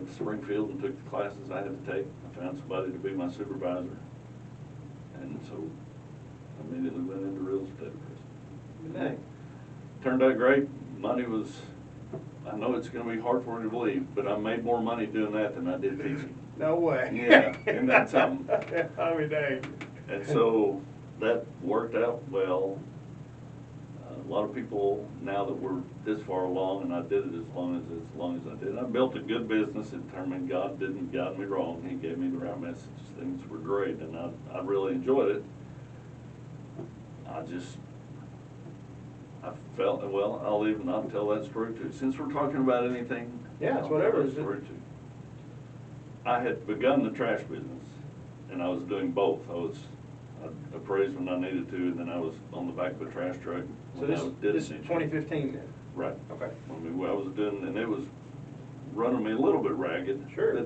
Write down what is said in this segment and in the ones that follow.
went to Springfield and took the classes I had to take. I found somebody to be my supervisor. And so I immediately went into real estate. Dang. Turned out great. Money was, I know it's gonna be hard for me to believe, but I made more money doing that than I did teaching. No way. Yeah, isn't that something? I mean, dang. And so that worked out well. A lot of people, now that we're this far along, and I did it as long as I did, I built a good business and determined God didn't guide me wrong. He gave me the right message. Things were great, and I really enjoyed it. I felt, well, I'll tell that story too. Since we're talking about anything. Yeah, it's I'll whatever. tell that story too. I had begun the trash business, and I was doing both. I appraised when I needed to, and then I was on the back of a trash truck. So this is 2015 then? Right. Okay. I was doing, and it was running me a little bit ragged. Sure.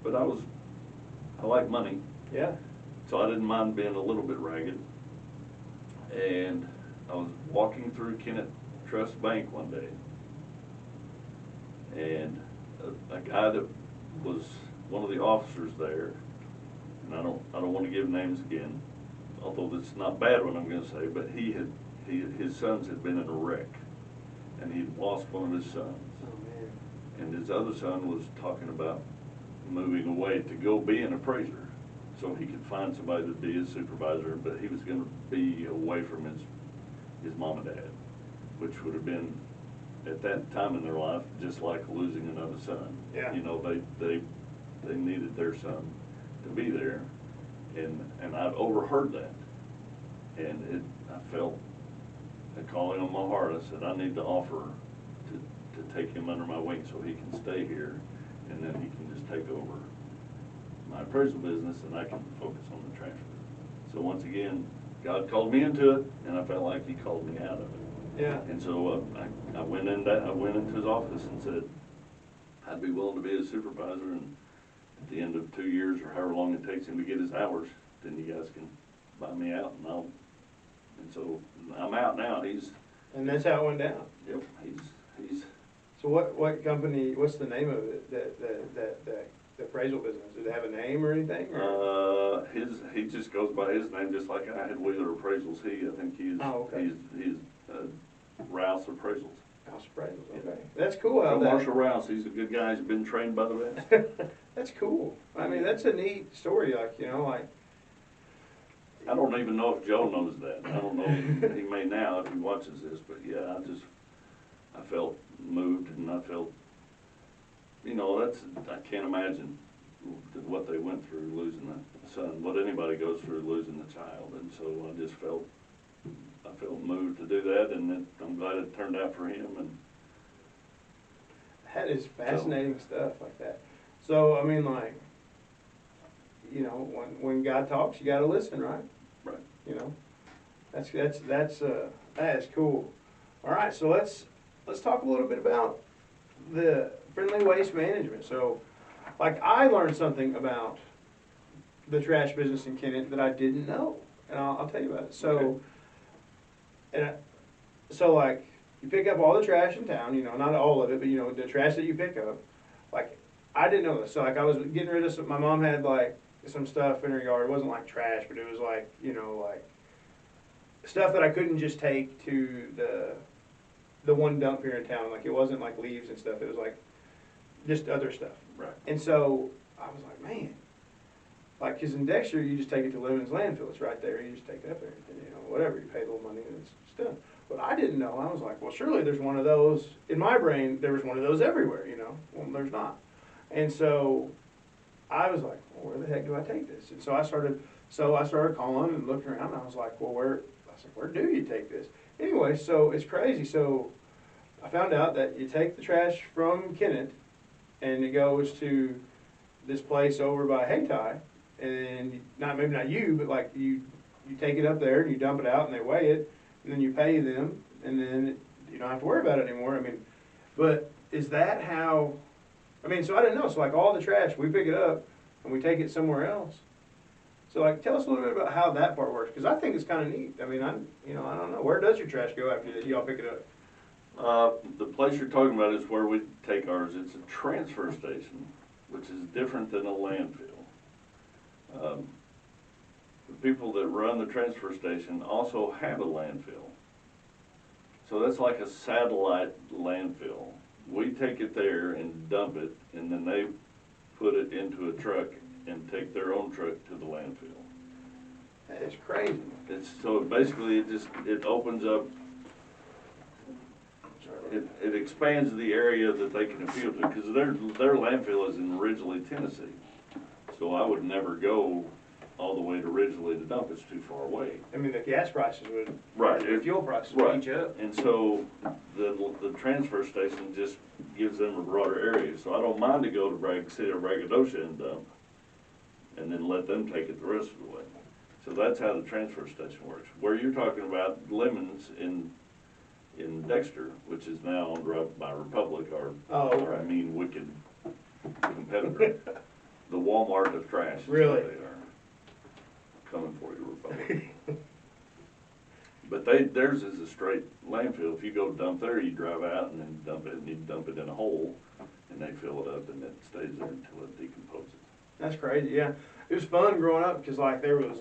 But I like money. Yeah. So I didn't mind being a little bit ragged. And I was walking through Kennett Trust Bank one day, and a guy that was one of the officers there, and I don't want to give names again, although it's not bad what I'm going to say, but his sons had been in a wreck, and he'd lost one of his sons. Oh, man. And his other son was talking about moving away to go be an appraiser, so he could find somebody to be his supervisor, but he was going to be away from his mom and dad, which would have been, at that time in their life, just like losing another son. Yeah. You know, they needed their son to be there, and I've overheard that, and I felt a calling on my heart. I said, I need to offer to take him under my wing so he can stay here, and then he can just take over my appraisal business, and I can focus on the trash business. So once again, God called me into it, and I felt like He called me out of it. Yeah. And so I went into his office and said, I'd be willing to be his supervisor, and at the end of 2 years or however long it takes him to get his hours, then you guys can buy me out, and so I'm out now. And that's how it went down. Yep, he's. So what company? What's the name of it? The appraisal business. Does it have a name or anything? Or? He just goes by his name, just like I had Wheeler Appraisals. I think he's. Oh, okay. He's Rouse Appraisals. House appraisals. Okay, that's cool. So Marshall Rouse, he's a good guy. He's been trained by the best. That's cool. I mean, that's a neat story. Like, you know, like. I don't even know if Joe knows that. I don't know. He may now if he watches this, but yeah, I felt moved, and I felt, you know, I can't imagine what they went through losing a son, what anybody goes through losing a child, and so I felt moved to do that, and I'm glad it turned out for him. And that is fascinating stuff like that. So I mean, like, you know, when God talks, you got to listen, right? Right. You know, that is cool. All right, so let's talk a little bit about the friendly waste management. So, like, I learned something about the trash business in Kennett that I didn't know, and I'll tell you about it. So, okay. So like, you pick up all the trash in town. You know, not all of it, but you know, the trash that you pick up. Like, I didn't know this. So like, I was getting rid of some. My mom had like some stuff in her yard. It wasn't like trash, but it was like, you know, like stuff that I couldn't just take to the one dump here in town. Like, it wasn't like leaves and stuff. It was like just other stuff. Right. And so I was like, man, like, because in Dexter, you just take it to Lemons landfill. It's right there. You just take it up there, and you know, whatever. You pay a little money, and it's done. But I didn't know. I was like, well, surely there's one of those. In my brain, there was one of those everywhere, you know. Well, there's not. And so I was like, well, where the heck do I take this? And so I started calling and looking around, and I was like, well, where do you take this? Anyway, so it's crazy. So I found out that you take the trash from Kennett, and it goes to this place over by Haytie, and maybe not you, but like you take it up there and you dump it out, and they weigh it, and then you pay them, and then you don't have to worry about it anymore. I mean, but is that how? I mean, so I didn't know. So like, all the trash, we pick it up and we take it somewhere else. So like, tell us a little bit about how that part works, because I think it's kind of neat. I mean, I don't know, where does your trash go after y'all pick it up? The place you're talking about is where we take ours. It's a transfer station, which is different than a landfill. The people that run the transfer station also have a landfill. So that's like a satellite landfill. We take it there and dump it, and then they put it into a truck and take their own truck to the landfill. It's crazy. So basically it opens up, it expands the area that they can appeal to, because their landfill is in Ridgely, Tennessee. So I would never go all the way to Ridgely to dump, it's too far away. I mean, the gas prices would, Right. the fuel prices would eat you up. And so the transfer station just gives them a broader area. So I don't mind to go to City of Braggadocia and dump, and then let them take it the rest of the way. So that's how the transfer station works. Where you're talking about Lemons in Dexter, which is now owned by Republic, our mean, wicked competitor. The Walmart of trash is Really? what they are. Coming for you, Republic. But theirs is a straight landfill. If you go dump there, you drive out and then dump it, and you dump it in a hole, and they fill it up, and it stays there until it decomposes. That's crazy, yeah. It was fun growing up, because like there was,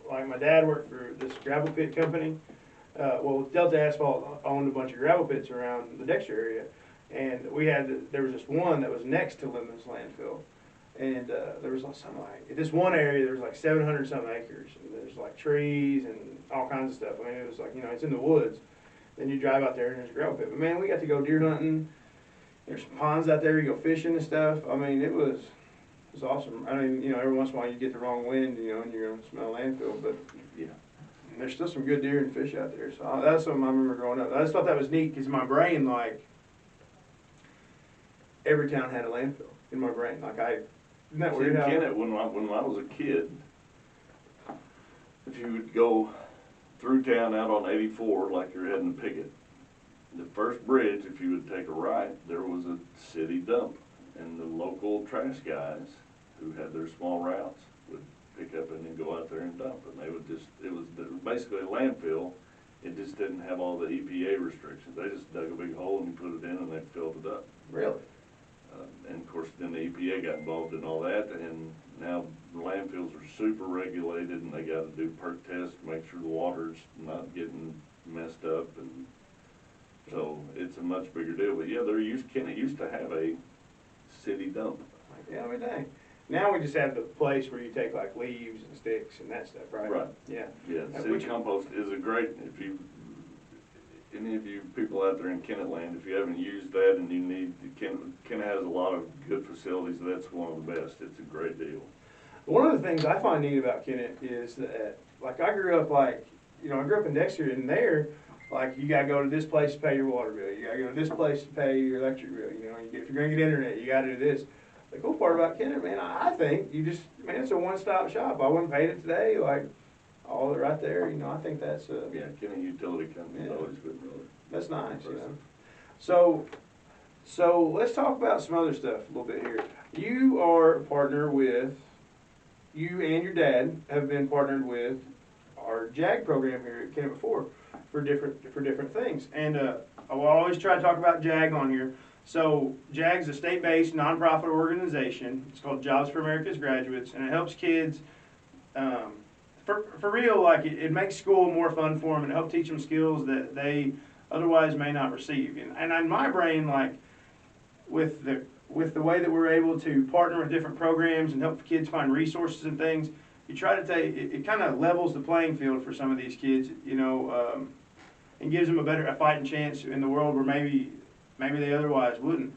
like my dad worked for this gravel pit company. Well, Delta Asphalt owned a bunch of gravel pits around the Dexter area. And there was this one that was next to Lemons landfill. And there was something like, this one area, there was like 700 something acres. And there's like trees and all kinds of stuff. I mean, it was like, you know, it's in the woods. Then you drive out there and there's a gravel pit. But man, we got to go deer hunting. There's some ponds out there, you go fishing and stuff. I mean, it was awesome. I mean, you know, every once in a while you get the wrong wind, you know, and you're going to smell landfill. But Yeah. there's still some good deer and fish out there. So that's something I remember growing up. I just thought that was neat, because my brain, like, every town had a landfill in my brain. Like, isn't that weird how? Kennett, when I was a kid, if you would go through town out on 84 like you're heading to Pickett, the first bridge, if you would take a right, there was a city dump. And the local trash guys who had their small routes would pick up and then go out there and dump. And they would it was basically a landfill. It just didn't have all the EPA restrictions. They just dug a big hole and you put it in and they filled it up. Really? And of course, then the EPA got involved in all that, and now the landfills are super regulated, and they got to do perk tests to make sure the water's not getting messed up, and so it's a much bigger deal. But yeah, Kennett used to have a city dump. Yeah, I mean, dang. Now we just have the place where you take like leaves and sticks and that stuff, right? Right. Yeah. Yeah, city compost is a great, any of you people out there in Kennett land, if you haven't used that and you need, Kennett has a lot of good facilities, that's one of the best. It's a great deal. One of the things I find neat about Kennett is that, like, I grew up in Dexter, and there, like, you gotta go to this place to pay your water bill. You gotta go to this place to pay your electric bill. You know, if you're gonna get internet, you gotta do this. The cool part about Kennett, man, I think it's a one-stop shop. I went and paid it today, like, all right there. You know, I think that's Yeah, Kennett Utility Company's always been really. that's nice, you know. So let's talk about some other stuff a little bit here. You are a partner with, you and your dad have been partnered with our JAG program here at Kennett before for different things. And I will always try to talk about JAG on here. So JAG's a state-based nonprofit organization. It's called Jobs for America's Graduates, and it helps kids. For real, like it makes school more fun for them, and help teach them skills that they otherwise may not receive. And in my brain, like with the way that we're able to partner with different programs and help kids find resources and things, you try to take it kind of levels the playing field for some of these kids, you know, and gives them a fighting chance in the world where maybe they otherwise wouldn't.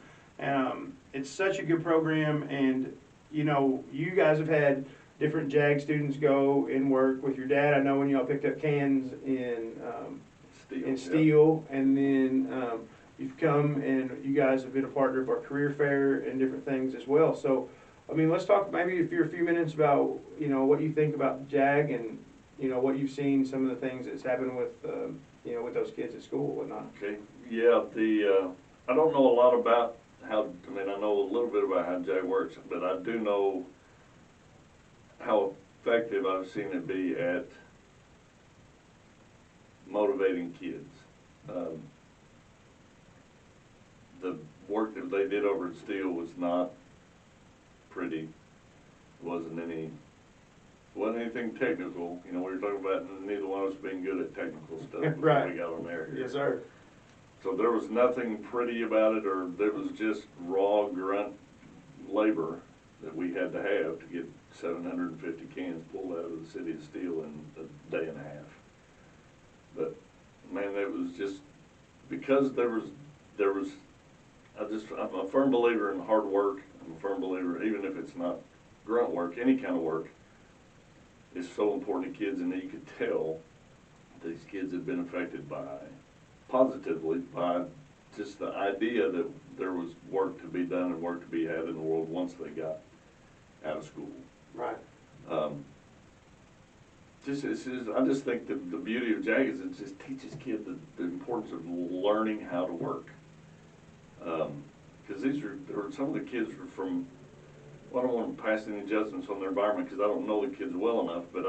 It's such a good program, and you know, you guys have had different JAG students go and work with your dad. I know when y'all picked up cans in steel, and then you've come and you guys have been a part of our career fair and different things as well. So, I mean, let's talk maybe if you're a few minutes about, you know, what you think about JAG and, you know, what you've seen, some of the things that's happened with, you know, with those kids at school and whatnot. Okay, yeah, I don't know a lot about I know a little bit about how JAG works, but I do know how effective I've seen it be at motivating kids. the work that they did over at Steel was not pretty. Wasn't anything technical. You know, we were talking about neither one of us being good at technical stuff before Right. we got on there. Yes, sir. So there was nothing pretty about it, or there was just raw grunt labor that we had to have to get 750 cans pulled out of the city of Steel in a day and a half. But man, it was just because I'm a firm believer in hard work. I'm a firm believer, even if it's not grunt work, any kind of work is so important to kids, and you could tell these kids had been affected positively by just the idea that there was work to be done and work to be had in the world once they got out of school. Right. I just think the beauty of JAG is it just teaches kids the importance of learning how to work. Because some of the kids are from, well, I don't want to pass any judgments on their environment because I don't know the kids well enough, but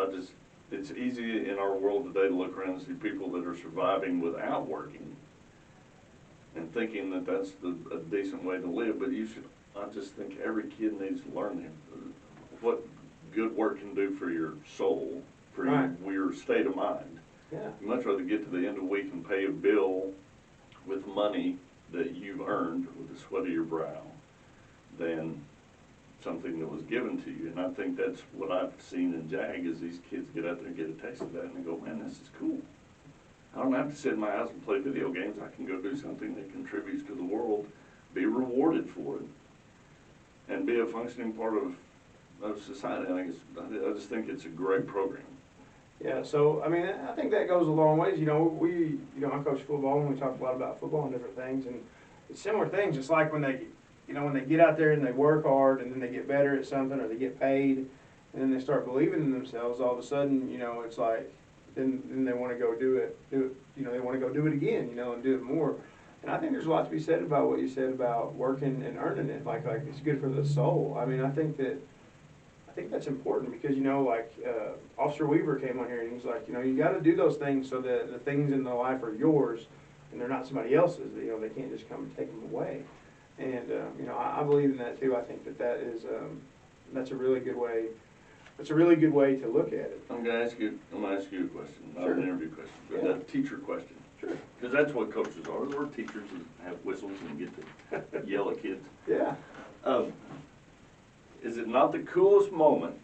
it's easy in our world today to look around and see people that are surviving without working and thinking that that's a decent way to live, but I just think every kid needs to learn what good work can do for your soul, for Right. your state of mind. Yeah. You'd much rather get to the end of the week and pay a bill with money that you've earned with the sweat of your brow than something that was given to you. And I think that's what I've seen in JAG is these kids get out there and get a taste of that and they go, man, this is cool. I don't have to sit in my house and play video games. I can go do something that contributes to the world, be rewarded for it, and be a functioning part of society. I just think it's a great program. Yeah, so, I mean, I think that goes a long ways. You know, I coach football, and we talk a lot about football and different things, and it's similar things. It's like when they get out there and they work hard, and then they get better at something, or they get paid, and then they start believing in themselves, all of a sudden, you know, it's like, then they want to go do it, you know, they want to go do it again, you know, and do it more. And I think there's a lot to be said about what you said about working and earning it, like it's good for the soul. I mean, I think that's important because, you know, like Officer Weaver came on here and he's like, you know, you got to do those things so that the things in the life are yours and they're not somebody else's. You know, they can't just come and take them away. And you know, I believe in that too. I think that is that's a really good way. It's a really good way to look at it. I'm gonna ask you a question, not Sure. an interview question, but Yeah. a teacher question. Sure. Because that's what coaches are. We're teachers and have whistles and get to yell at kids. Yeah. Is it not the coolest moment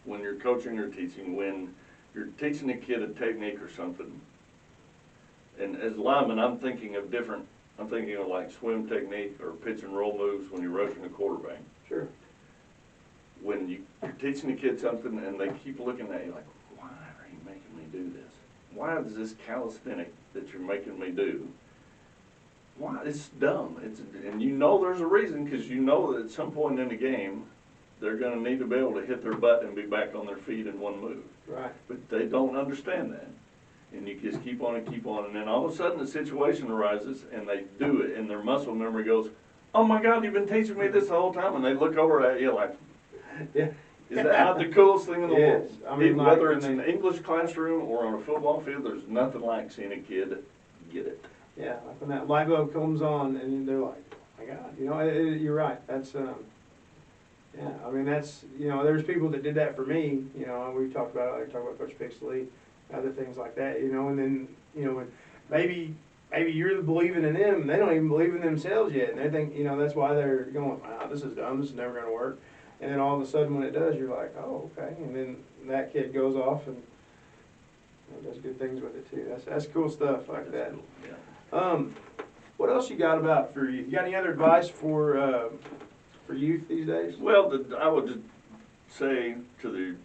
when you're coaching or teaching, when you're teaching a kid a technique or something, and as a lineman, I'm thinking of like swim technique or pitch and roll moves when you're rushing a quarterback. Sure. When you're teaching a kid something and they keep looking at you like, why are you making me do this? Why is this calisthenic that you're making me do? Why? It's dumb. And you know there's a reason, because you know that at some point in the game, they're going to need to be able to hit their butt and be back on their feet in one move. Right. But they don't understand that. And you just keep on and keep on. And then all of a sudden the situation arises and they do it and their muscle memory goes, oh my God, you've been teaching me this the whole time. And they look over at you like, Yeah. is that not the coolest thing in the Yes. world? I mean, like whether when it's they- in an English classroom or on a football field, there's nothing like seeing a kid get it. Yeah, like when that light bulb comes on and they're like, oh my God, you know, you're right. That's, yeah, I mean, that's, you know, there's people that did that for me, you know, we've talked about, like, Coach Pixley, other things like that, you know, and then, you know, when maybe you're believing in them and they don't even believe in themselves yet. And they think, you know, that's why they're going, wow, this is dumb, this is never going to work. And then all of a sudden when it does, you're like, oh, okay. And then that kid goes off and does good things with it too. That's cool stuff like that. Cool. Yeah. What else you got about for you? You got any other advice for youth these days? Well, I would just say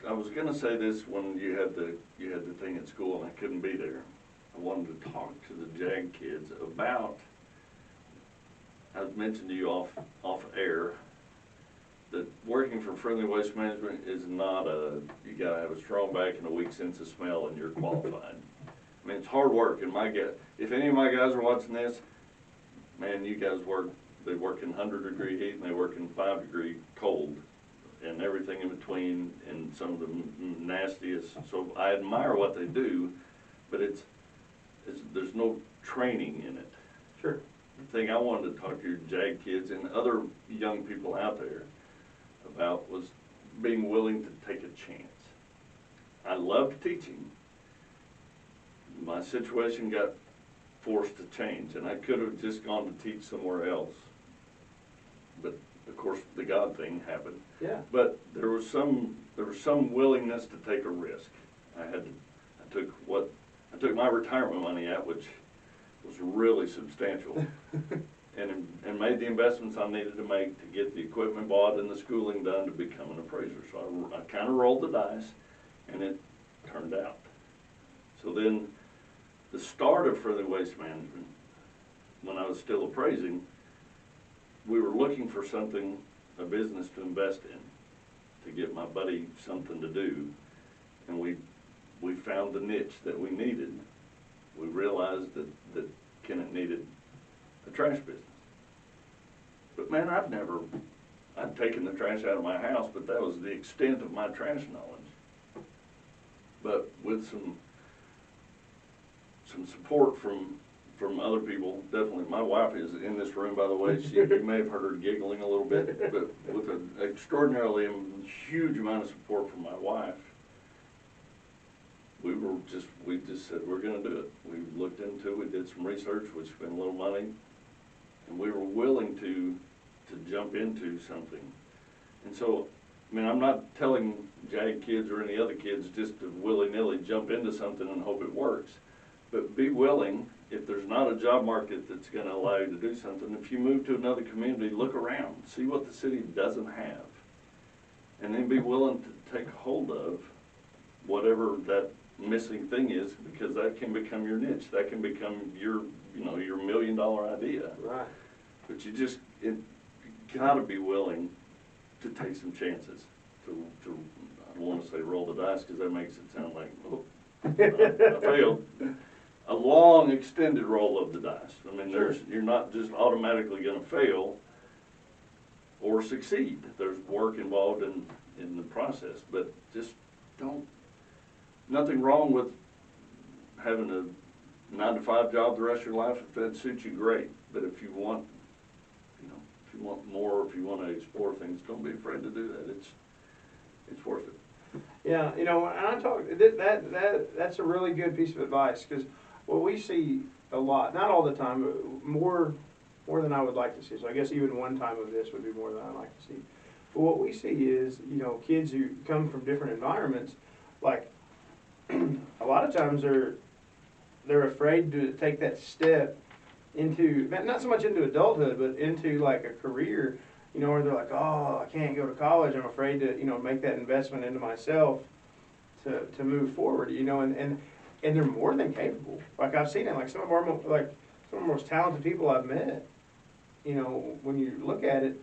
I was going to say this when you had the thing at school and I couldn't be there. I wanted to talk to the JAG kids about, I mentioned to you off air, that working for Friendly Waste Management is not you gotta have a strong back and a weak sense of smell and you're qualified. I mean, it's hard work, and if any of my guys are watching this, man, you guys they work in 100-degree heat and they work in 5-degree cold and everything in between and some of the nastiest. So I admire what they do, but there's no training in it. Sure. thing I wanted to talk to your JAG kids and other young people out there about was being willing to take a chance. I loved teaching. My situation got forced to change, and I could have just gone to teach somewhere else. But of course, the God thing happened. Yeah. But there was some willingness to take a risk. I took my retirement money out, which was really substantial, and made the investments I needed to make to get the equipment bought and the schooling done to become an appraiser. So I kind of rolled the dice, and it turned out. So then, the start of Friendly Waste Management, when I was still appraising, we were looking for something, a business to invest in, to get my buddy something to do, and we found the niche that we needed. We realized that Kennett needed a trash business. But man, I'd taken the trash out of my house, but that was the extent of my trash knowledge. But with some support from other people, definitely. My wife is in this room, by the way. You may have heard her giggling a little bit, but with an extraordinarily huge amount of support from my wife, we just said, we're gonna do it. We looked into it, we did some research, we spent a little money, and we were willing to jump into something. And so, I mean, I'm not telling JAG kids or any other kids just to willy-nilly jump into something and hope it works. But be willing, if there's not a job market that's gonna allow you to do something, if you move to another community, look around, see what the city doesn't have. And then be willing to take hold of whatever that missing thing is, because that can become your niche. That can become your $1 million idea. Right. But you gotta be willing to take some chances. I don't wanna say roll the dice, because that makes it sound like, oh, I failed. A long, extended roll of the dice. I mean, you're not just automatically gonna fail or succeed. There's work involved in the process, but just nothing wrong with having a 9-to-5 job the rest of your life. If that suits you, great. But if you want, if you want more, if you want to explore things, don't be afraid to do that. It's worth it. Yeah, and I talk that's a really good piece of advice, because what we see a lot, not all the time, but more than I would like to see. So I guess even one time of this would be more than I'd like to see. But what we see is, kids who come from different environments, like a lot of times they're afraid to take that step into, not so much into adulthood, but into like a career, where they're like, oh, I can't go to college. I'm afraid to, make that investment into myself to move forward, and they're more than capable. Like I've seen it, like some of the most talented people I've met, when you look at it,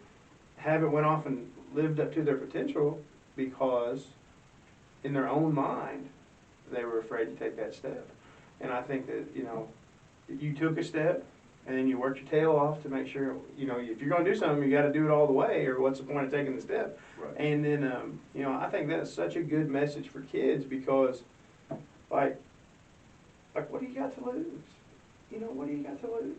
haven't went off and lived up to their potential because in their own mind, they were afraid to take that step. And I think that, you took a step and then you worked your tail off to make sure, if you're going to do something, you got to do it all the way, or what's the point of taking the step? Right. And then, I think that's such a good message for kids, because, like what do you got to lose? What do you got to lose?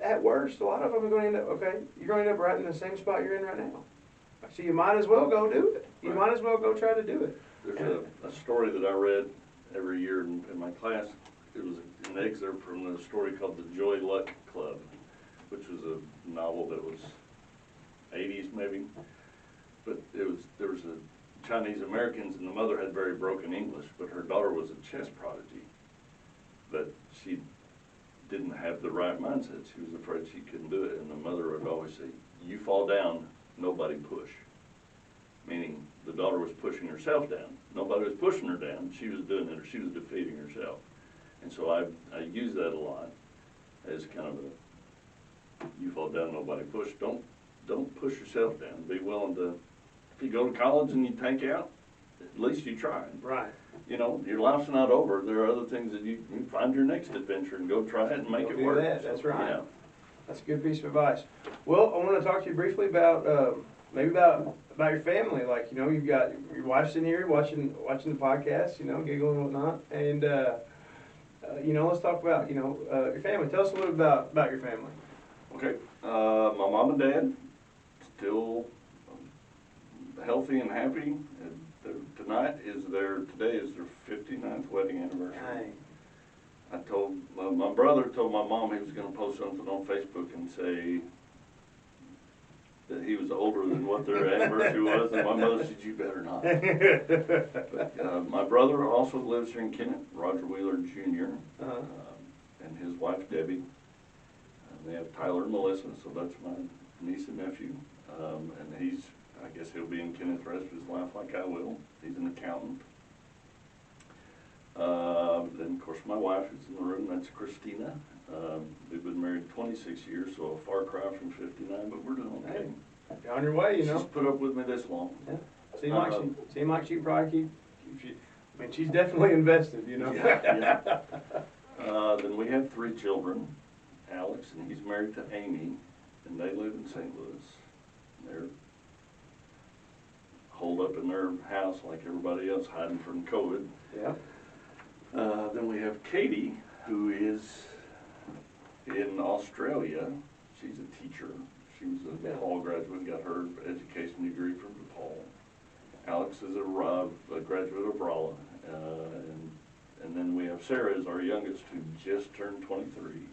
At worst, a lot of them are going to end up, you're going to end up right in the same spot you're in right now. So you might as well go do it. You might as well go try to do it. There's a story that I read every year in my class. It was an excerpt from the story called The Joy Luck Club, which was a novel that was 80s maybe. But there was a Chinese Americans, and the mother had very broken English, but her daughter was a chess prodigy. But she didn't have the right mindset. She was afraid she couldn't do it, and the mother would always say, you fall down, nobody push. Meaning the daughter was pushing herself down. Nobody was pushing her down. She was doing it, or she was defeating herself. And so I use that a lot as kind of a, you fall down, nobody push. Don't push yourself down. Be willing to, if you go to college and you tank out, at least you tried. Right. Your life's not over. There are other things that you can find your next adventure and go try it and make it work. That's right. Yeah. That's a good piece of advice. Well, I want to talk to you briefly about maybe about your family. Like, you've got your wife's in here watching the podcast, giggling and whatnot. And let's talk about, your family. Tell us a little bit about your family. Okay, my mom and dad still healthy and happy. And today is their 59th wedding anniversary. Dang. My brother told my mom he was gonna post something on Facebook and say that he was older than what their anniversary was, and my mother said, you better not. But, my brother also lives here in Kennett, Roger Wheeler Jr., Uh-huh. and his wife Debbie. And they have Tyler and Melissa, so that's my niece and nephew. And I guess he'll be in Kennett the rest of his life like I will. He's an accountant. Then, of course, my wife is in the room, that's Christina. We've been married 26 years, so a far cry from 59, but we're doing okay. Hey, you're on your way, She's put up with me this long. Yeah. Seem like she probably she's definitely invested, Yeah, yeah. Then we have 3 children. Alex, and he's married to Amy, and they live in St. Louis. They're holed up in their house like everybody else, hiding from COVID. Yeah. Then we have Katie, who is in Australia. She's a teacher. She was a DePaul graduate, got her education degree from DePaul. Alex is a graduate of Rolla. And then we have Sarah as our youngest, who just turned 23.